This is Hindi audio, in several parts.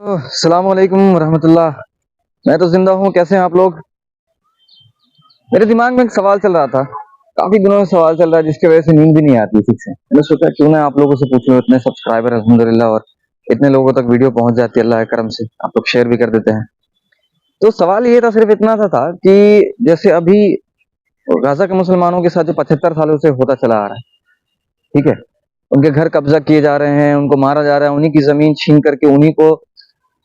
अस्सलाम वालेकुम रहमतुल्लाह। मैं तो जिंदा हूँ। कैसे हैं आप लोग? मेरे दिमाग में एक सवाल चल रहा था, काफी दिनों से सवाल चल रहा है जिसकी वजह से नींद भी नहीं आती ठीक से। मैंने सोचा क्यों ना आप लोगों से पूछ लूं। इतने सब्सक्राइबर अल्हम्दुलिल्लाह, और इतने लोगों तक वीडियो पहुंच जाती है अल्लाह के करम से, आप लोग शेयर भी कर देते हैं। तो सवाल ये था, सिर्फ इतना था कि जैसे अभी गाजा के मुसलमानों के साथ जो 75 सालों से होता चला आ रहा है, ठीक है, उनके घर कब्जा किए जा रहे हैं, उनको मारा जा रहा है, उन्हीं की जमीन छीन करके उन्हीं को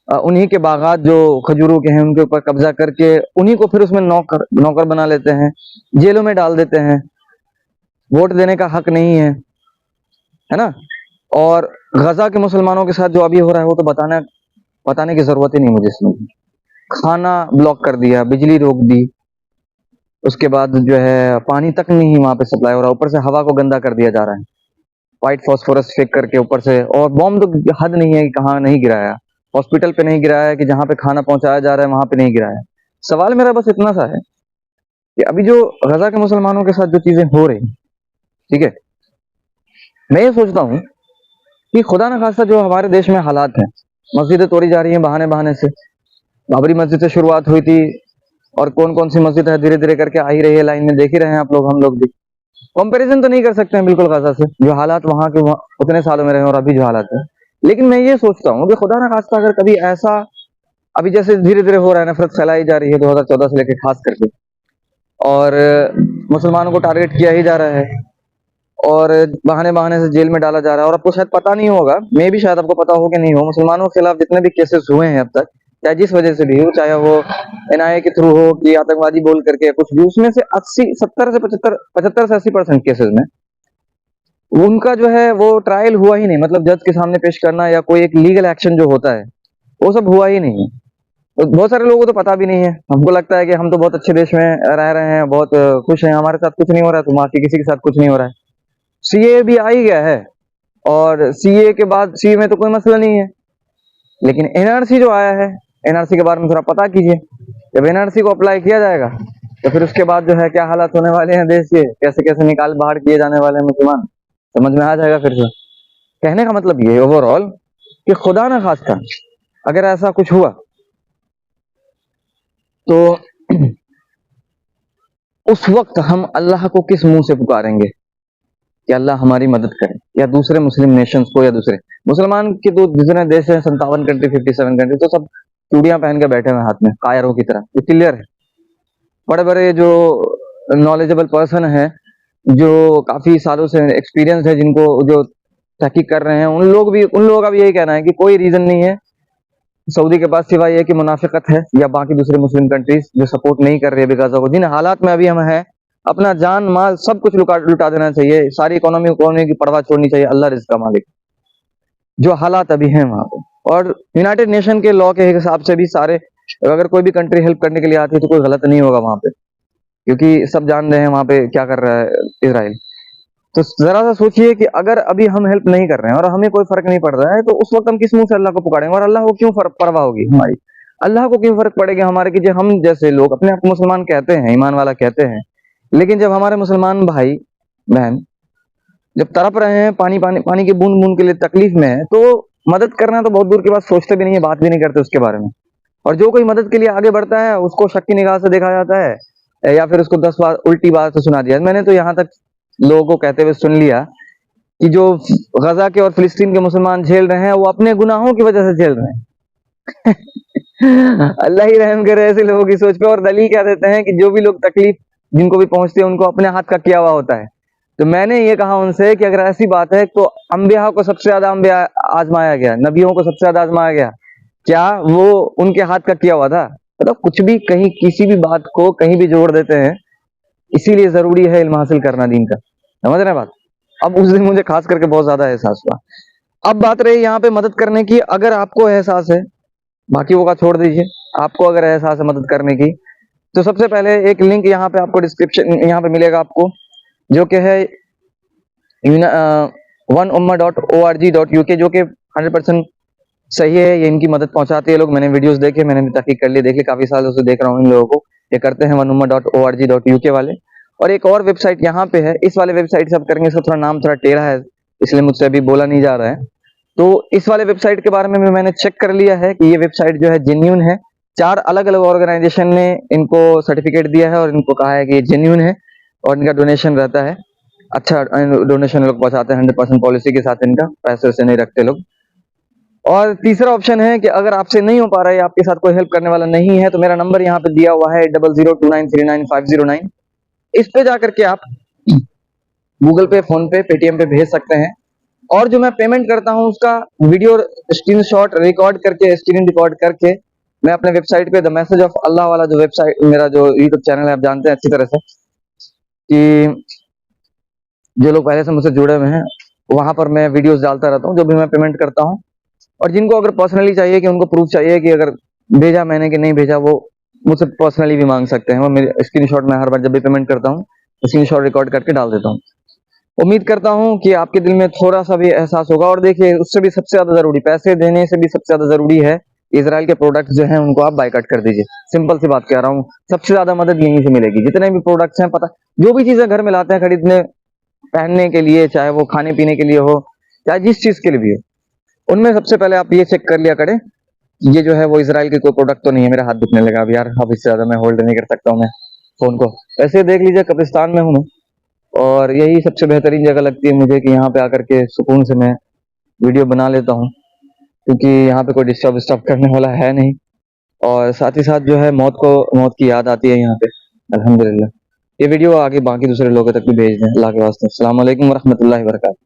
उन्हीं के बागात जो खजूरों के हैं उनके ऊपर कब्जा करके उन्हीं को फिर उसमें नौकर नौकर बना लेते हैं, जेलों में डाल देते हैं, वोट देने का हक नहीं है ना। और गजा के मुसलमानों के साथ जो अभी हो रहा है वो तो बताने की जरूरत ही नहीं मुझे इसमें। खाना ब्लॉक कर दिया, बिजली रोक दी, उसके बाद जो है पानी तक नहीं वहां पे सप्लाई हो रहा, ऊपर से हवा को गंदा कर दिया जा रहा है, व्हाइट फॉस्फोरस फेंक करके ऊपर से। और बॉम्ब तो हद नहीं है कि कहाँ नहीं गिराया, हॉस्पिटल पे नहीं गिराया है कि जहां पे खाना पहुंचाया जा रहा है वहां पे नहीं गिराया है। सवाल मेरा बस इतना सा है कि अभी जो गजा के मुसलमानों के साथ जो चीजें हो रही, ठीक है, मैं ये सोचता हूँ कि खुदा न खास्ता जो हमारे देश में हालात हैं, मस्जिदें तोड़ी जा रही हैं बहाने बहाने से। बाबरी मस्जिद से शुरुआत हुई थी, और कौन कौन सी मस्जिद है धीरे धीरे करके आ ही रही है, लाइन में देख ही रहे हैं आप लोग, हम लोग भी। कंपैरिजन तो नहीं कर सकते हैं बिल्कुल गजा से, जो हालात वहां के उतने सालों में रहे और अभी जो हालात है। लेकिन मैं ये सोचता हूँ कि खुदा न खास्ता अगर कभी ऐसा, अभी जैसे धीरे धीरे हो रहा है, नफरत फैलाई जा रही है 2014 से लेकर खास करके, और मुसलमानों को टारगेट किया ही जा रहा है, और बहाने बहाने से जेल में डाला जा रहा है। और आपको शायद पता नहीं होगा, मैं भी शायद आपको पता हो कि नहीं हो, मुसलमानों के खिलाफ जितने भी केसेस हुए हैं अब तक, चाहे जिस वजह से भी हो, चाहे वो एनआईए के थ्रू हो कि आतंकवादी बोल करके कुछ भी, उसमें से 75 से 80% केसेस में उनका जो है वो ट्रायल हुआ ही नहीं, मतलब जज के सामने पेश करना या कोई एक लीगल एक्शन जो होता है वो सब हुआ ही नहीं है। तो बहुत सारे लोगों को तो पता भी नहीं है। हमको लगता है कि हम तो बहुत अच्छे देश में रह रहे हैं, बहुत खुश हैं, हमारे साथ कुछ नहीं हो रहा है, तो बाकी किसी के साथ कुछ नहीं हो रहा है। सीए भी आ ही गया है, और सीए के बाद सीए में तो कोई मसला नहीं है, लेकिन एनआरसी जो आया है, एनआरसी के बारे में थोड़ा पता कीजिए। जब एनआरसी को अप्लाई किया जाएगा तो फिर उसके बाद जो है क्या हालात होने वाले हैं देश के, कैसे कैसे निकाल बाहर किए जाने वाले हैं मुसलमान, समझ में आ जाएगा फिर से। कहने का मतलब ये ओवरऑल कि खुदा ना खास्ता अगर ऐसा कुछ हुआ तो उस वक्त हम अल्लाह को किस मुंह से पुकारेंगे कि अल्लाह हमारी मदद करे, या दूसरे मुस्लिम नेशंस को, या दूसरे मुसलमान के तो जितने देश हैं 57 कंट्री, 57 कंट्री, तो सब चूड़ियां पहन के बैठे हुए हाथ में कायरों की तरह, ये क्लियर है। बड़े बड़े जो नॉलेजेबल पर्सन है, जो काफी सालों से एक्सपीरियंस है, जिनको जो तहकीक कर रहे हैं, उन लोगों का भी यही कहना है कि कोई रीजन नहीं है सऊदी के पास सिवाय ये कि मुनाफिकत है, या बाकी दूसरे मुस्लिम कंट्रीज जो सपोर्ट नहीं कर रही है गाजा को। जिन हालात में अभी हम हैं, अपना जान माल सब कुछ लुटा देना चाहिए, सारी इकोनॉमी की परवाह छोड़नी चाहिए, अल्लाह रिज़्क़ का मालिक। जो हालात अभी हैं वहां पे, और यूनाइटेड नेशन के लॉ के हिसाब से भी सारे, अगर कोई भी कंट्री हेल्प करने के लिए आती है तो कोई गलत नहीं होगा वहां पे, क्योंकि सब जान रहे हैं वहां पे क्या कर रहा है इसराइल। तो जरा सा सोचिए कि अगर अभी हम हेल्प नहीं कर रहे हैं और हमें कोई फर्क नहीं पड़ रहा है, तो उस वक्त हम किस मुंह से अल्लाह को पुकारेंगे, और अल्लाह को क्यों परवाह होगी हमारी? अल्लाह को क्यों फर्क पड़ेगा हमारे कि जो हम जैसे लोग अपने आप को मुसलमान कहते हैं, ईमान वाला कहते हैं, लेकिन जब हमारे मुसलमान भाई बहन जब तड़प रहे हैं, पानी पानी पानी की बूंद बूंद के लिए तकलीफ में है, तो मदद करना तो बहुत दूर की बात, सोचते भी नहीं है, बात भी नहीं करते उसके बारे में। और जो कोई मदद के लिए आगे बढ़ता है उसको शक की निगाह से देखा जाता है, या फिर उसको 10 बार उल्टी बात सुना दिया। मैंने तो यहाँ तक लोगों को कहते हुए सुन लिया कि जो गजा के और फिलिस्तीन के मुसलमान झेल रहे हैं वो अपने गुनाहों की वजह से झेल रहे हैं। अल्लाह ही रहम करे ऐसे लोगों की सोच पे। और दलील क्या देते हैं कि जो भी लोग तकलीफ जिनको भी पहुंचती है उनको अपने हाथ का किया हुआ होता है। तो मैंने ये कहा उनसे कि अगर ऐसी बात है तो अंबिया को सबसे ज्यादा अंबिया आजमाया गया, नबियों को सबसे ज्यादा आजमाया गया, क्या वो उनके हाथ का किया हुआ था? मतलब कुछ भी कहीं किसी भी बात को कहीं भी जोड़ देते हैं, इसीलिए जरूरी है इल्म हासिल करना दीन का, समझ रहे हैं बात। अब उस दिन मुझे खास करके बहुत ज्यादा एहसास हुआ। अब बात रही यहाँ पे मदद करने की, अगर आपको एहसास है, बाकी वो का छोड़ दीजिए, आपको अगर एहसास है मदद करने की, तो सबसे पहले एक लिंक यहाँ पे आपको डिस्क्रिप्शन यहाँ पे मिलेगा आपको, जो कि है oneumma.org.uk, जो कि 100% सही है। ये इनकी मदद पहुंचाते हैं लोग, मैंने वीडियोस देखे, मैंने भी तहकीक कर ली, देख ली, काफी सालों से देख रहा हूँ इन लोगों को, ये करते हैं oneumma.org.uk वाले। और एक और वेबसाइट यहाँ पे है, इस वाले वेबसाइट से आप करेंगे, इसका थोड़ा नाम थोड़ा टेढ़ा है इसलिए मुझसे अभी बोला नहीं जा रहा है, तो इस वाले वेबसाइट के बारे में भी मैंने चेक कर लिया है कि ये वेबसाइट जो है जेन्युइन है। 4 अलग-अलग ऑर्गेनाइजेशन ने इनको सर्टिफिकेट दिया है और इनको कहा है कि ये जेन्युइन है और इनका डोनेशन रहता है। अच्छा डोनेशन लोग पहुँचाते हैं 100% पॉलिसी के साथ, इनका पैसे वैसे नहीं रखते लोग। और तीसरा ऑप्शन है कि अगर आपसे नहीं हो पा रहा है, आपके साथ कोई हेल्प करने वाला नहीं है, तो मेरा नंबर यहाँ पे दिया हुआ है 0029399509। इस पे जाकर के आप गूगल पे, फोन पे, पेटीएम पे भेज सकते हैं। और जो मैं पेमेंट करता हूँ उसका वीडियो स्क्रीनशॉट रिकॉर्ड करके, स्क्रीन रिकॉर्ड करके मैं अपने वेबसाइट पे द मैसेज ऑफ अल्लाह वाला जो वेबसाइट, मेरा जो यूट्यूब चैनल है, आप जानते हैं अच्छी तरह से कि जो लोग पहले से मुझसे जुड़े हुए हैं, वहां पर मैं वीडियोस डालता रहता हूँ जो भी मैं पेमेंट करता हूँ। और जिनको अगर पर्सनली चाहिए कि उनको प्रूफ चाहिए कि अगर भेजा मैंने कि नहीं भेजा, वो मुझसे पर्सनली भी मांग सकते हैं। वो मेरे स्क्रीनशॉट में हर बार जब भी पेमेंट करता हूँ स्क्रीनशॉट रिकॉर्ड करके डाल देता हूँ। उम्मीद करता हूँ कि आपके दिल में थोड़ा सा भी एहसास होगा। और देखिए, उससे भी सबसे ज्यादा जरूरी, पैसे देने से भी सबसे ज्यादा जरूरी है, इजराइल के प्रोडक्ट्स जो हैं उनको आप बायकॉट कर दीजिए। सिंपल सी बात कह रहा हूँ, सबसे ज्यादा मदद यहीं से मिलेगी। जितने भी प्रोडक्ट्स हैं, पता जो भी चीजें घर में लाते हैं खरीदने पहनने के लिए, चाहे वो खाने पीने के लिए हो, चाहे जिस चीज के लिए भी हो, उनमें सबसे पहले आप ये चेक कर लिया करें, ये जो है वो इजराइल की कोई प्रोडक्ट तो नहीं है। मेरा हाथ दुखने लगा अब यार, अब इससे ज्यादा मैं होल्ड नहीं कर सकता हूँ मैं फोन को। ऐसे देख लीजिए, कब्रिस्तान में हूँ मैं, और यही सबसे बेहतरीन जगह लगती है मुझे कि यहाँ पे आकर के सुकून से मैं वीडियो बना लेता हूँ, क्योंकि यहाँ पे कोई डिस्टर्ब विस्टर्ब करने वाला है नहीं। और साथ ही साथ जो है मौत की याद आती है यहाँ पे, अल्हम्दुलिल्लाह। ये वीडियो आगे बाकी दूसरे लोगों तक भी भेज दें अल्लाह के वास्ते। अस्सलाम वालेकुम वरहमतुल्लाहि वबरकातुहू।